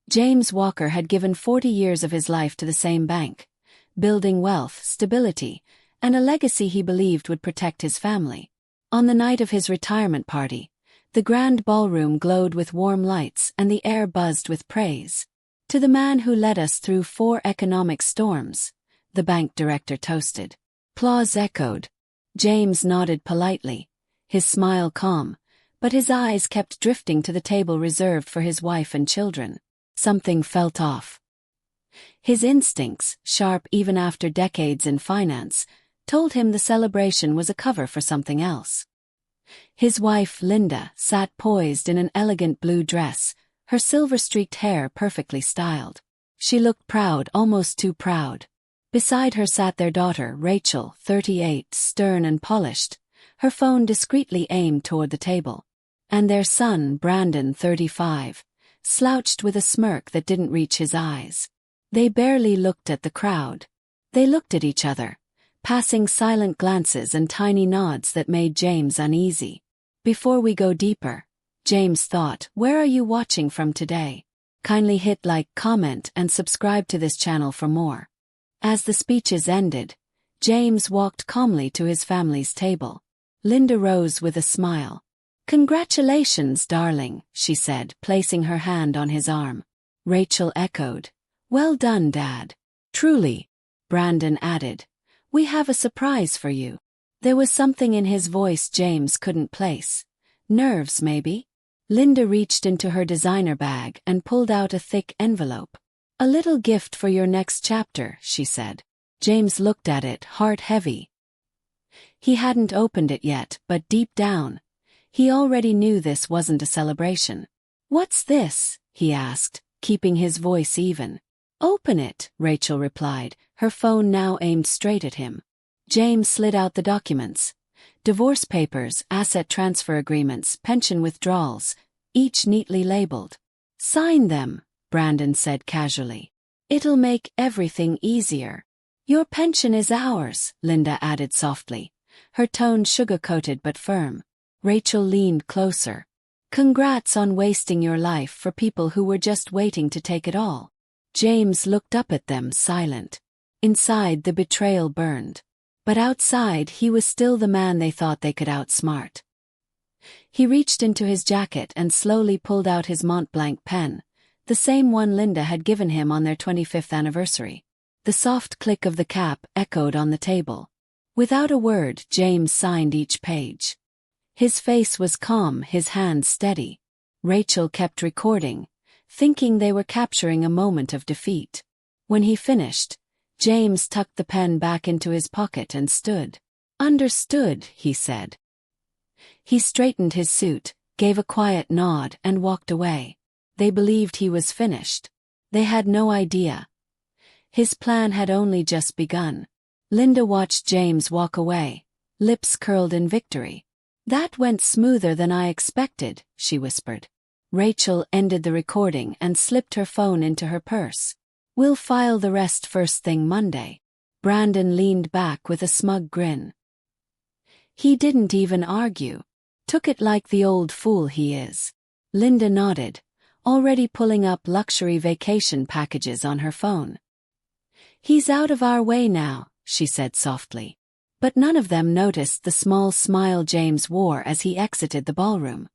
James Walker had given 40 years of his life to the same bank, building wealth, stability, and a legacy he believed would protect his family. On the night of his retirement party, the grand ballroom glowed with warm lights and the air buzzed with praise. "To the man who led us through 4 economic storms," the bank director toasted. Applause echoed. James nodded politely, his smile calm, but his eyes kept drifting to the table reserved for his wife and children. Something felt off. His instincts, sharp even after decades in finance, told him the celebration was a cover for something else. His wife, Linda, sat poised in an elegant blue dress, her silver-streaked hair perfectly styled. She looked proud, almost too proud. Beside her sat their daughter, Rachel, 38, stern and polished, her phone discreetly aimed toward the table. And their son, Brandon, 35, slouched with a smirk that didn't reach his eyes. They barely looked at the crowd. They looked at each other, passing silent glances and tiny nods that made James uneasy. Before we go deeper, James thought, where are you watching from today? Kindly hit like, comment, and subscribe to this channel for more. As the speeches ended, James walked calmly to his family's table. Linda rose with a smile. "Congratulations, darling," she said, placing her hand on his arm. Rachel echoed, "Well done, Dad." "Truly," Brandon added, "we have a surprise for you." There was something in his voice James couldn't place. Nerves, maybe? Linda reached into her designer bag and pulled out a thick envelope. "A little gift for your next chapter," she said. James looked at it, heart heavy. He hadn't opened it yet, but deep down, he already knew this wasn't a celebration. "What's this?" he asked, keeping his voice even. "Open it," Rachel replied, her phone now aimed straight at him. James slid out the documents. Divorce papers, asset transfer agreements, pension withdrawals, each neatly labeled. "Sign them," Brandon said casually. "It'll make everything easier." "Your pension is ours," Linda added softly, her tone sugar-coated but firm. Rachel leaned closer. "Congrats on wasting your life for people who were just waiting to take it all." James looked up at them, silent. Inside, the betrayal burned. But outside, he was still the man they thought they could outsmart. He reached into his jacket and slowly pulled out his Mont Blanc pen, the same one Linda had given him on their 25th anniversary. The soft click of the cap echoed on the table. Without a word, James signed each page. His face was calm, his hands steady. Rachel kept recording, thinking they were capturing a moment of defeat. When he finished, James tucked the pen back into his pocket and stood. "Understood," he said. He straightened his suit, gave a quiet nod, and walked away. They believed he was finished. They had no idea. His plan had only just begun. Linda watched James walk away, lips curled in victory. "That went smoother than I expected," she whispered. Rachel ended the recording and slipped her phone into her purse. "We'll file the rest first thing Monday." Brandon leaned back with a smug grin. He didn't even argue. Took it like the old fool he is. Linda nodded, already pulling up luxury vacation packages on her phone. "He's out of our way now," she said softly. But none of them noticed the small smile James wore as he exited the ballroom.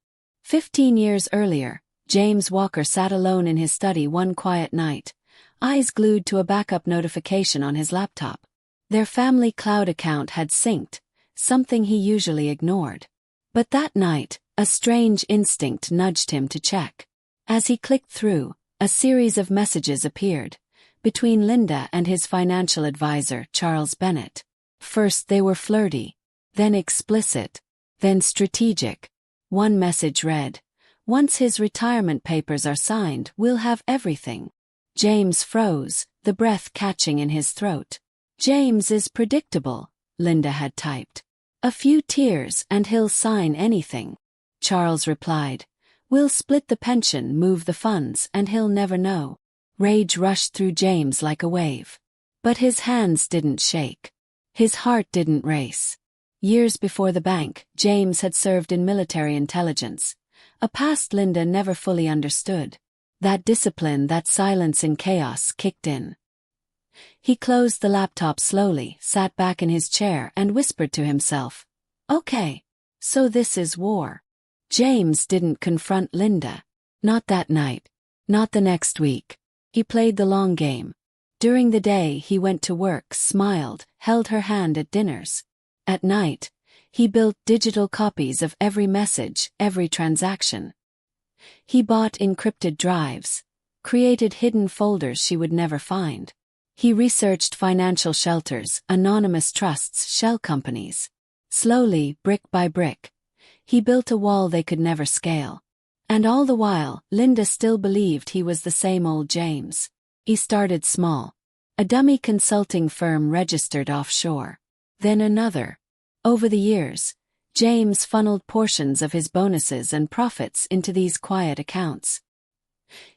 15 years earlier, James Walker sat alone in his study one quiet night, eyes glued to a backup notification on his laptop. Their family cloud account had synced, something he usually ignored. But that night, a strange instinct nudged him to check. As he clicked through, a series of messages appeared, between Linda and his financial advisor, Charles Bennett. First they were flirty, then explicit, then strategic. One message read, "Once his retirement papers are signed, we'll have everything." James froze, the breath catching in his throat. "James is predictable," Linda had typed. "A few tears and he'll sign anything." Charles replied, "We'll split the pension, move the funds, and he'll never know." Rage rushed through James like a wave. But his hands didn't shake. His heart didn't race. Years before the bank, James had served in military intelligence, a past Linda never fully understood. That discipline, that silence in chaos kicked in. He closed the laptop slowly, sat back in his chair and whispered to himself, "Okay, so this is war." James didn't confront Linda. Not that night. Not the next week. He played the long game. During the day he went to work, smiled, held her hand at dinners. At night, he built digital copies of every message, every transaction. He bought encrypted drives, created hidden folders she would never find. He researched financial shelters, anonymous trusts, shell companies. Slowly, brick by brick, he built a wall they could never scale. And all the while, Linda still believed he was the same old James. He started small. A dummy consulting firm registered offshore. Then another. Over the years, James funneled portions of his bonuses and profits into these quiet accounts.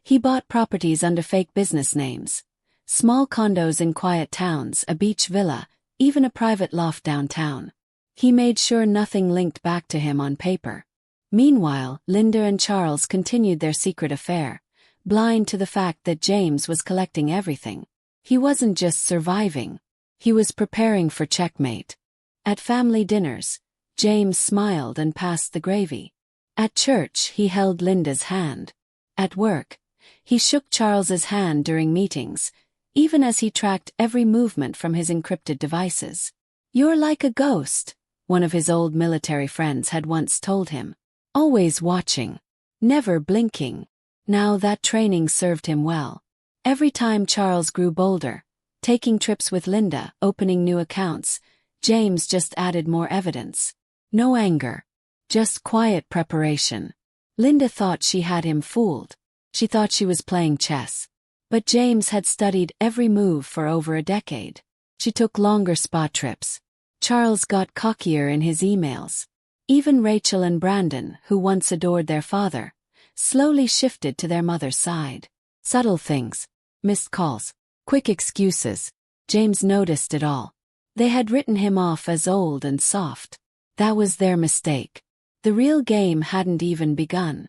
He bought properties under fake business names. Small condos in quiet towns, a beach villa, even a private loft downtown. He made sure nothing linked back to him on paper. Meanwhile, Linda and Charles continued their secret affair, blind to the fact that James was collecting everything. He wasn't just surviving. He was preparing for checkmate. At family dinners, James smiled and passed the gravy. At church, he held Linda's hand. At work, he shook Charles's hand during meetings, even as he tracked every movement from his encrypted devices. "You're like a ghost," one of his old military friends had once told him. "Always watching. Never blinking." Now that training served him well. Every time Charles grew bolder, taking trips with Linda, opening new accounts, James just added more evidence. No anger. Just quiet preparation. Linda thought she had him fooled. She thought she was playing chess. But James had studied every move for over a decade. She took longer spot trips. Charles got cockier in his emails. Even Rachel and Brandon, who once adored their father, slowly shifted to their mother's side. Subtle things. Missed calls. Quick excuses. James noticed it all. They had written him off as old and soft. That was their mistake. The real game hadn't even begun.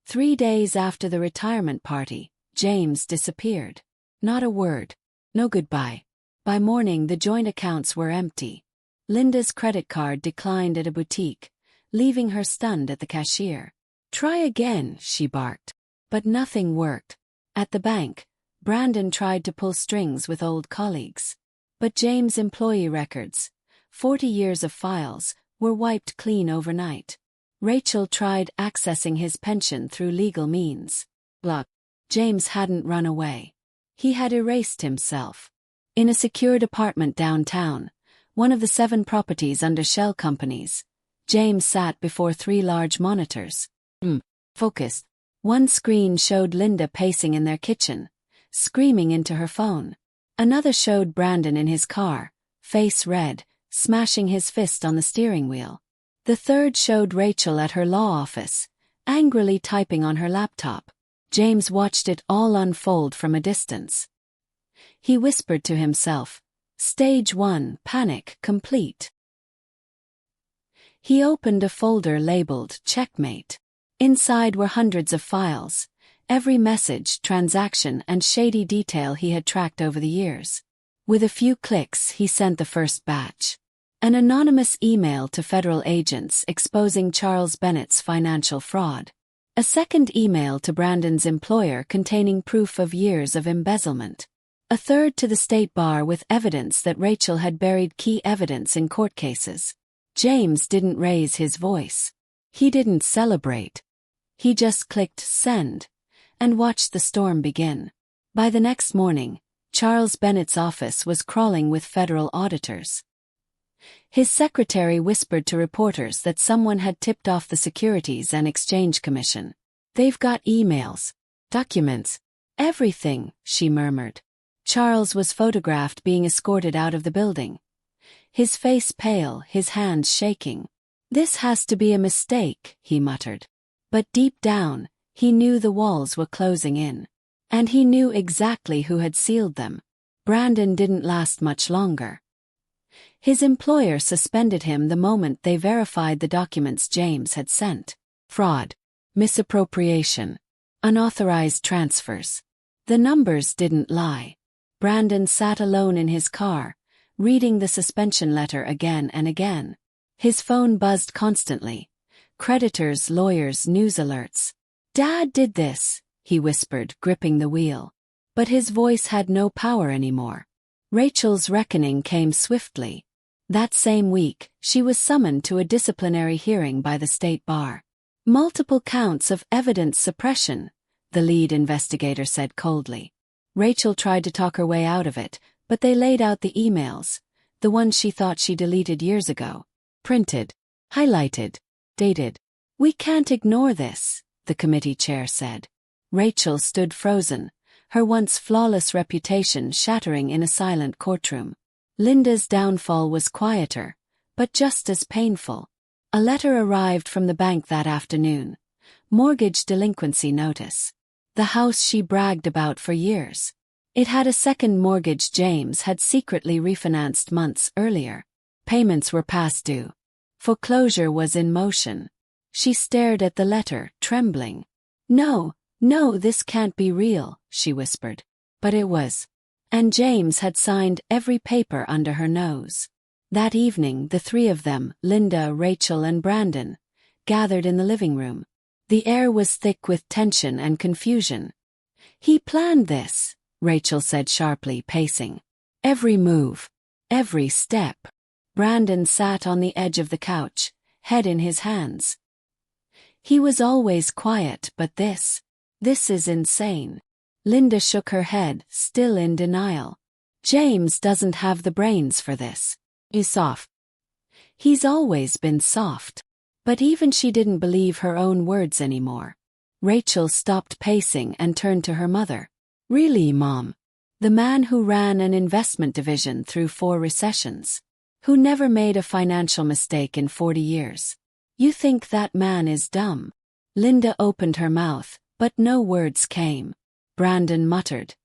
3 days after the retirement party, James disappeared. Not a word. No goodbye. By morning the joint accounts were empty. Linda's credit card declined at a boutique, leaving her stunned at the cashier. "Try again," she barked. But nothing worked. At the bank, Brandon tried to pull strings with old colleagues. But James' employee records, 40 years of files, were wiped clean overnight. Rachel tried accessing his pension through legal means. Bluff. James hadn't run away. He had erased himself. In a secured apartment downtown, one of the 7 properties under shell companies, James sat before 3 large monitors. Focused. One screen showed Linda pacing in their kitchen, screaming into her phone. Another showed Brandon in his car, face red, smashing his fist on the steering wheel. The third showed Rachel at her law office, angrily typing on her laptop. James watched it all unfold from a distance. He whispered to himself, "Stage 1, panic complete." He opened a folder labeled Checkmate. Inside were hundreds of files, every message, transaction, and shady detail he had tracked over the years. With a few clicks, he sent the first batch. An anonymous email to federal agents exposing Charles Bennett's financial fraud. A second email to Brandon's employer containing proof of years of embezzlement. A third to the state bar with evidence that Rachel had buried key evidence in court cases. James didn't raise his voice. He didn't celebrate. He just clicked send and watched the storm begin. By the next morning, Charles Bennett's office was crawling with federal auditors. His secretary whispered to reporters that someone had tipped off the Securities and Exchange Commission. "They've got emails, documents, everything," she murmured. Charles was photographed being escorted out of the building. His face pale, his hands shaking. "This has to be a mistake," he muttered. But deep down, he knew the walls were closing in. And he knew exactly who had sealed them. Brandon didn't last much longer. His employer suspended him the moment they verified the documents James had sent. Fraud. Misappropriation. Unauthorized transfers. The numbers didn't lie. Brandon sat alone in his car, reading the suspension letter again and again. His phone buzzed constantly. Creditors, lawyers, news alerts. "Dad did this," he whispered, gripping the wheel. But his voice had no power anymore. Rachel's reckoning came swiftly. That same week, she was summoned to a disciplinary hearing by the state bar. "Multiple counts of evidence suppression," the lead investigator said coldly. Rachel tried to talk her way out of it, but they laid out the emails, the ones she thought she deleted years ago. Printed, highlighted, dated. "We can't ignore this," the committee chair said. Rachel stood frozen, her once flawless reputation shattering in a silent courtroom. Linda's downfall was quieter, but just as painful. A letter arrived from the bank that afternoon. Mortgage delinquency notice. The house she bragged about for years. It had a second mortgage James had secretly refinanced months earlier. Payments were past due. Foreclosure was in motion. She stared at the letter, trembling. No, this can't be real," she whispered. But it was. And James had signed every paper under her nose. That evening, the three of them, Linda, Rachel, and Brandon, gathered in the living room. The air was thick with tension and confusion. "He planned this," Rachel said sharply, pacing. "Every move. Every step." Brandon sat on the edge of the couch, head in his hands. "He was always quiet, but this is insane." Linda shook her head, still in denial. "James doesn't have the brains for this. He's soft." "He's always been soft." But even she didn't believe her own words anymore. Rachel stopped pacing and turned to her mother. "Really, Mom? The man who ran an investment division through 4 recessions, who never made a financial mistake in 40 years. You think that man is dumb?" Linda opened her mouth, but no words came. Brandon muttered,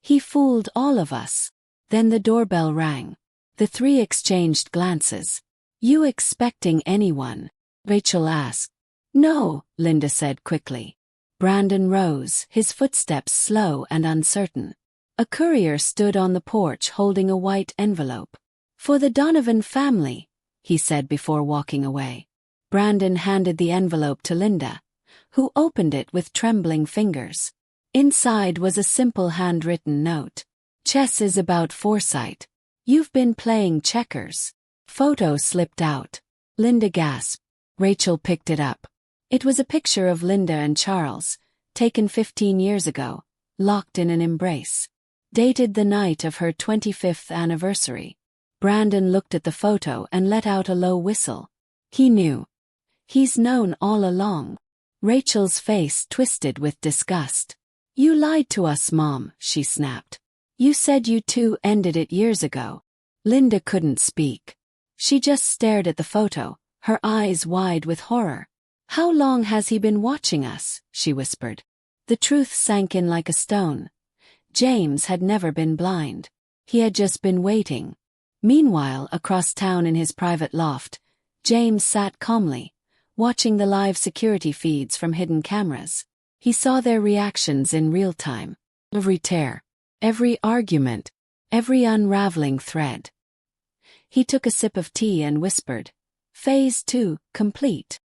"He fooled all of us." Then the doorbell rang. The three exchanged glances. "You expecting anyone?" Rachel asked. "No," Linda said quickly. Brandon rose, his footsteps slow and uncertain. A courier stood on the porch holding a white envelope. "For the Donovan family," he said before walking away. Brandon handed the envelope to Linda, who opened it with trembling fingers. Inside was a simple handwritten note. "Chess is about foresight. You've been playing checkers." Photo slipped out. Linda gasped. Rachel picked it up. It was a picture of Linda and Charles, taken 15 years ago, locked in an embrace. Dated the night of her 25th anniversary. Brandon looked at the photo and let out a low whistle. He knew. He's known all along. Rachel's face twisted with disgust. "You lied to us, Mom," she snapped. "You said you two ended it years ago." Linda couldn't speak. She just stared at the photo, her eyes wide with horror. "How long has he been watching us?" she whispered. The truth sank in like a stone. James had never been blind. He had just been waiting. Meanwhile, across town in his private loft, James sat calmly, watching the live security feeds from hidden cameras. He saw their reactions in real time. Every tear, every argument, every unraveling thread. He took a sip of tea and whispered, "Phase 2, complete."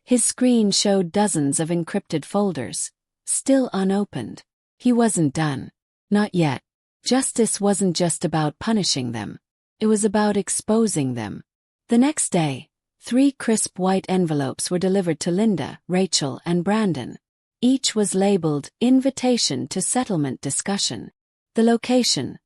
His screen showed dozens of encrypted folders, still unopened. He wasn't done. Not yet. Justice wasn't just about punishing them. It was about exposing them. The next day, 3 crisp white envelopes were delivered to Linda, Rachel, and Brandon. Each was labeled "Invitation to Settlement Discussion." The location: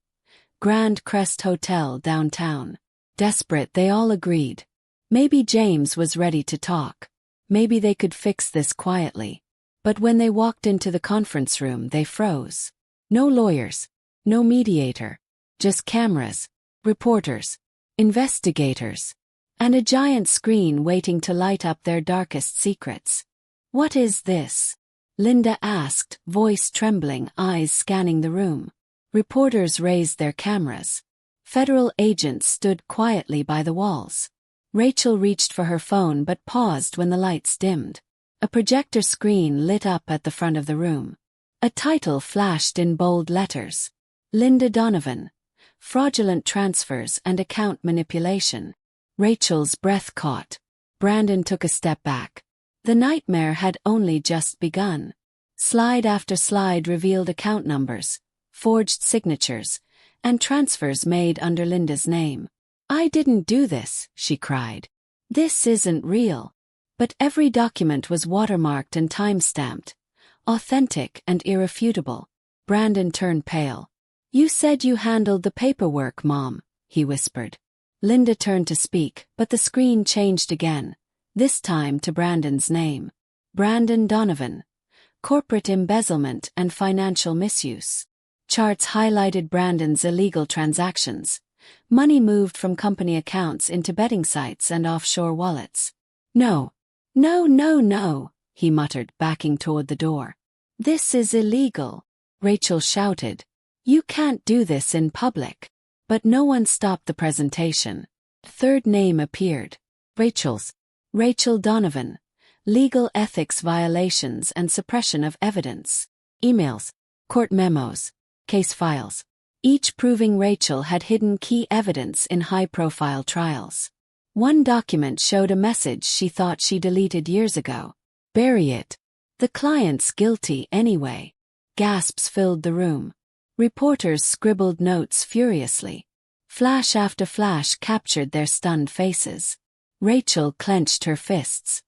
Grand Crest Hotel downtown. Desperate, they all agreed. Maybe James was ready to talk. Maybe they could fix this quietly. But when they walked into the conference room, they froze. No lawyers, no mediator, just cameras, reporters, investigators, and a giant screen waiting to light up their darkest secrets. "What is this?" Linda asked, voice trembling, eyes scanning the room. Reporters raised their cameras. Federal agents stood quietly by the walls. Rachel reached for her phone but paused when the lights dimmed. A projector screen lit up at the front of the room. A title flashed in bold letters. Linda Donovan. Fraudulent transfers and account manipulation. Rachel's breath caught. Brandon took a step back. The nightmare had only just begun. Slide after slide revealed account numbers, forged signatures, and transfers made under Linda's name. "I didn't do this," she cried. "This isn't real." But every document was watermarked and time-stamped, authentic and irrefutable. Brandon turned pale. "You said you handled the paperwork, Mom," he whispered. Linda turned to speak, but the screen changed again, this time to Brandon's name. Brandon Donovan. Corporate embezzlement and financial misuse. Charts highlighted Brandon's illegal transactions. Money moved from company accounts into betting sites and offshore wallets. "No. No, no, no," he muttered, backing toward the door. "This is illegal," Rachel shouted. "You can't do this in public." But no one stopped the presentation. A third name appeared. Rachel's. Rachel Donovan. Legal ethics violations and suppression of evidence. Emails. Court memos. Case files. Each proving Rachel had hidden key evidence in high-profile trials. One document showed a message she thought she deleted years ago. "Bury it. The client's guilty anyway." Gasps filled the room. Reporters scribbled notes furiously. Flash after flash captured their stunned faces. Rachel clenched her fists.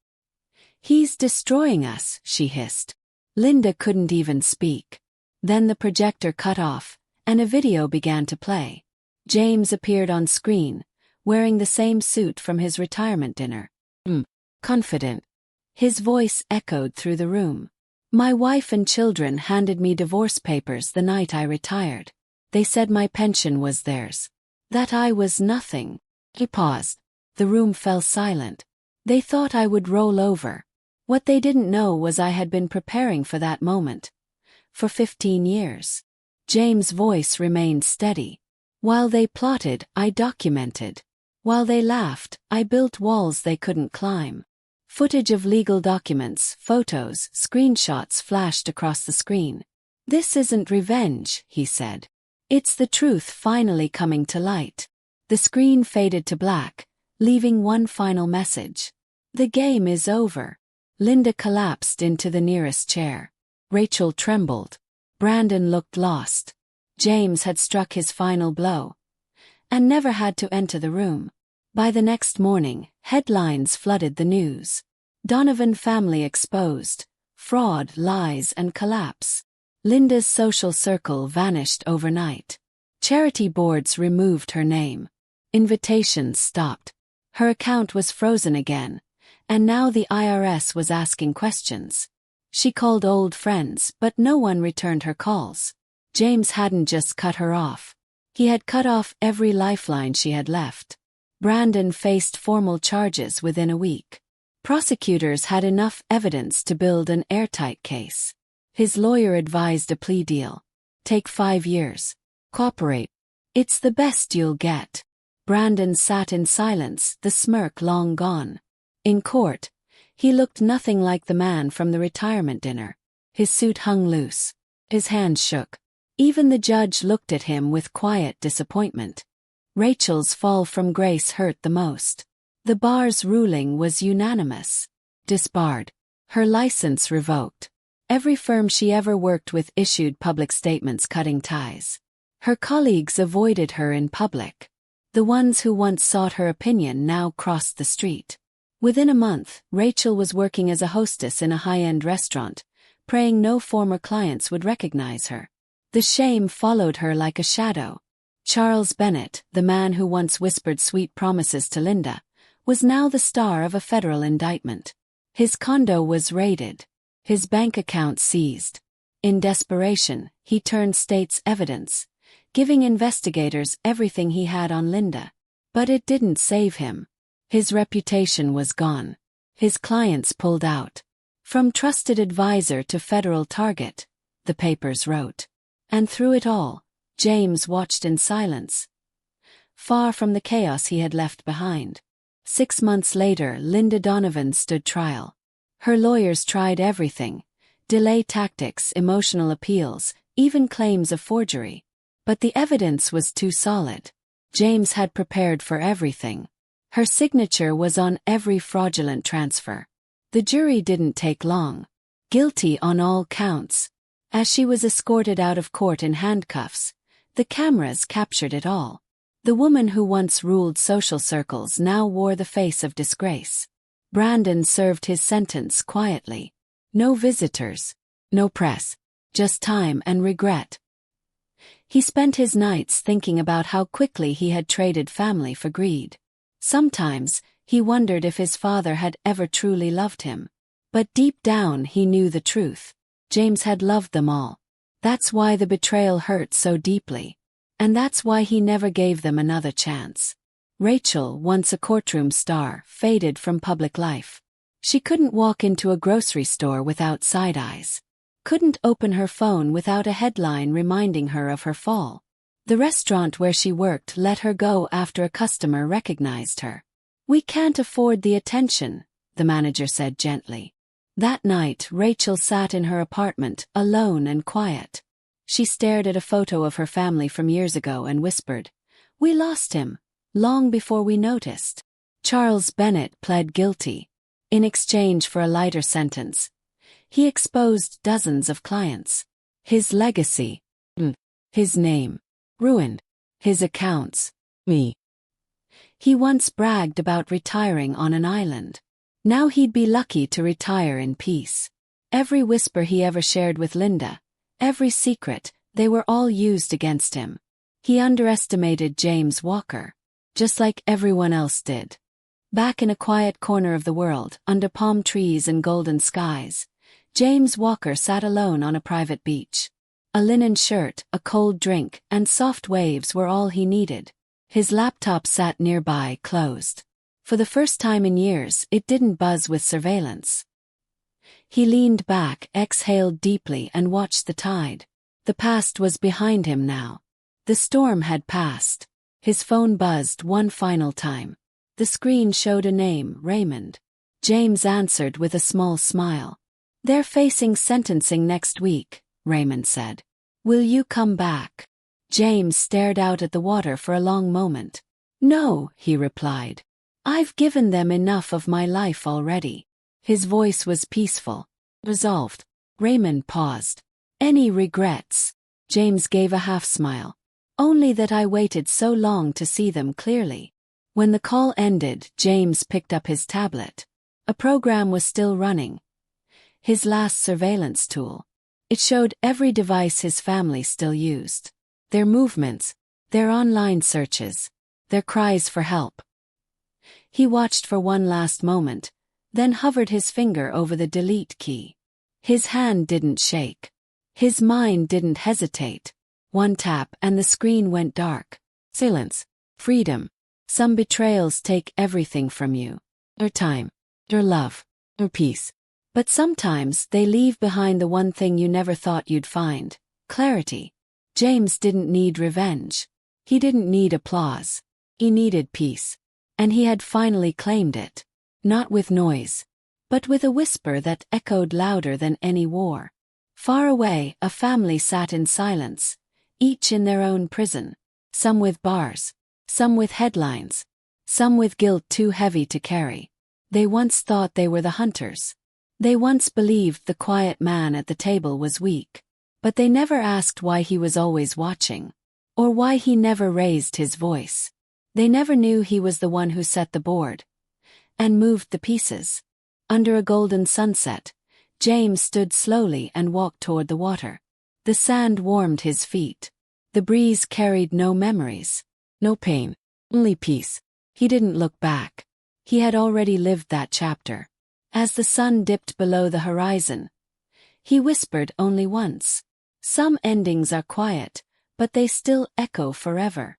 "He's destroying us," she hissed. Linda couldn't even speak. Then the projector cut off, and a video began to play. James appeared on screen, wearing the same suit from his retirement dinner. Confident. His voice echoed through the room. "My wife and children handed me divorce papers the night I retired. They said my pension was theirs. That I was nothing." He paused. The room fell silent. "They thought I would roll over. What they didn't know was I had been preparing for that moment. For 15 years. James' voice remained steady. "While they plotted, I documented. While they laughed, I built walls they couldn't climb." Footage of legal documents, photos, screenshots flashed across the screen. "This isn't revenge," he said. "It's the truth finally coming to light." The screen faded to black, leaving one final message. "The game is over." Linda collapsed into the nearest chair. Rachel trembled. Brandon looked lost. James had struck his final blow, and never had to enter the room. By the next morning, headlines flooded the news. Donovan family exposed. Fraud, lies, and collapse. Linda's social circle vanished overnight. Charity boards removed her name. Invitations stopped. Her account was frozen again, and now the IRS was asking questions. She called old friends, but no one returned her calls. James hadn't just cut her off. He had cut off every lifeline she had left. Brandon faced formal charges within a week. Prosecutors had enough evidence to build an airtight case. His lawyer advised a plea deal. "Take 5 years. Cooperate. It's the best you'll get." Brandon sat in silence, the smirk long gone. In court, he looked nothing like the man from the retirement dinner. His suit hung loose. His hands shook. Even the judge looked at him with quiet disappointment. Rachel's fall from grace hurt the most. The bar's ruling was unanimous. Disbarred. Her license revoked. Every firm she ever worked with issued public statements cutting ties. Her colleagues avoided her in public. The ones who once sought her opinion now crossed the street. Within a month, Rachel was working as a hostess in a high-end restaurant, praying no former clients would recognize her. The shame followed her like a shadow. Charles Bennett, the man who once whispered sweet promises to Linda, was now the star of a federal indictment. His condo was raided. His bank account seized. In desperation, he turned state's evidence, giving investigators everything he had on Linda. But it didn't save him. His reputation was gone. His clients pulled out. From trusted advisor to federal target, the papers wrote. And through it all, James watched in silence, far from the chaos he had left behind. 6 months later, Linda Donovan stood trial. Her lawyers tried everything: delay tactics, emotional appeals, even claims of forgery. But the evidence was too solid. James had prepared for everything. Her signature was on every fraudulent transfer. The jury didn't take long. Guilty on all counts. As she was escorted out of court in handcuffs, the cameras captured it all. The woman who once ruled social circles now wore the face of disgrace. Brandon served his sentence quietly. No visitors, no press, just time and regret. He spent his nights thinking about how quickly he had traded family for greed. Sometimes, he wondered if his father had ever truly loved him. But deep down he knew the truth. James had loved them all. That's why the betrayal hurt so deeply. And that's why he never gave them another chance. Rachel, once a courtroom star, faded from public life. She couldn't walk into a grocery store without side eyes. Couldn't open her phone without a headline reminding her of her fall. The restaurant where she worked let her go after a customer recognized her. "We can't afford the attention," the manager said gently. That night, Rachel sat in her apartment, alone and quiet. She stared at a photo of her family from years ago and whispered, "We lost him, long before we noticed." Charles Bennett pled guilty. In exchange for a lighter sentence, he exposed dozens of clients. His legacy, his name, ruined. His accounts, me. He once bragged about retiring on an island. Now he'd be lucky to retire in peace. Every whisper he ever shared with Linda, every secret, they were all used against him. He underestimated James Walker, just like everyone else did. Back in a quiet corner of the world, under palm trees and golden skies, James Walker sat alone on a private beach. A linen shirt, a cold drink, and soft waves were all he needed. His laptop sat nearby, closed. For the first time in years, it didn't buzz with surveillance. He leaned back, exhaled deeply, and watched the tide. The past was behind him now. The storm had passed. His phone buzzed one final time. The screen showed a name, Raymond. James answered with a small smile. "They're facing sentencing next week," Raymond said. "Will you come back?" James stared out at the water for a long moment. "No," he replied. "I've given them enough of my life already." His voice was peaceful, resolved. Raymond paused. "Any regrets?" James gave a half-smile. "Only that I waited so long to see them clearly." When the call ended, James picked up his tablet. A program was still running. His last surveillance tool. It showed every device his family still used. Their movements, their online searches, their cries for help. He watched for one last moment, then hovered his finger over the delete key. His hand didn't shake. His mind didn't hesitate. One tap and the screen went dark. Silence. Freedom. Some betrayals take everything from you. Your time. Your love. Your peace. But sometimes they leave behind the one thing you never thought you'd find: clarity. James didn't need revenge. He didn't need applause. He needed peace. And he had finally claimed it. Not with noise, but with a whisper that echoed louder than any war. Far away, a family sat in silence, each in their own prison. Some with bars, some with headlines, some with guilt too heavy to carry. They once thought they were the hunters. They once believed the quiet man at the table was weak. But they never asked why he was always watching, or why he never raised his voice. They never knew he was the one who set the board and moved the pieces. Under a golden sunset, James stood slowly and walked toward the water. The sand warmed his feet. The breeze carried no memories, no pain, only peace. He didn't look back. He had already lived that chapter. As the sun dipped below the horizon, he whispered only once, "Some endings are quiet, but they still echo forever."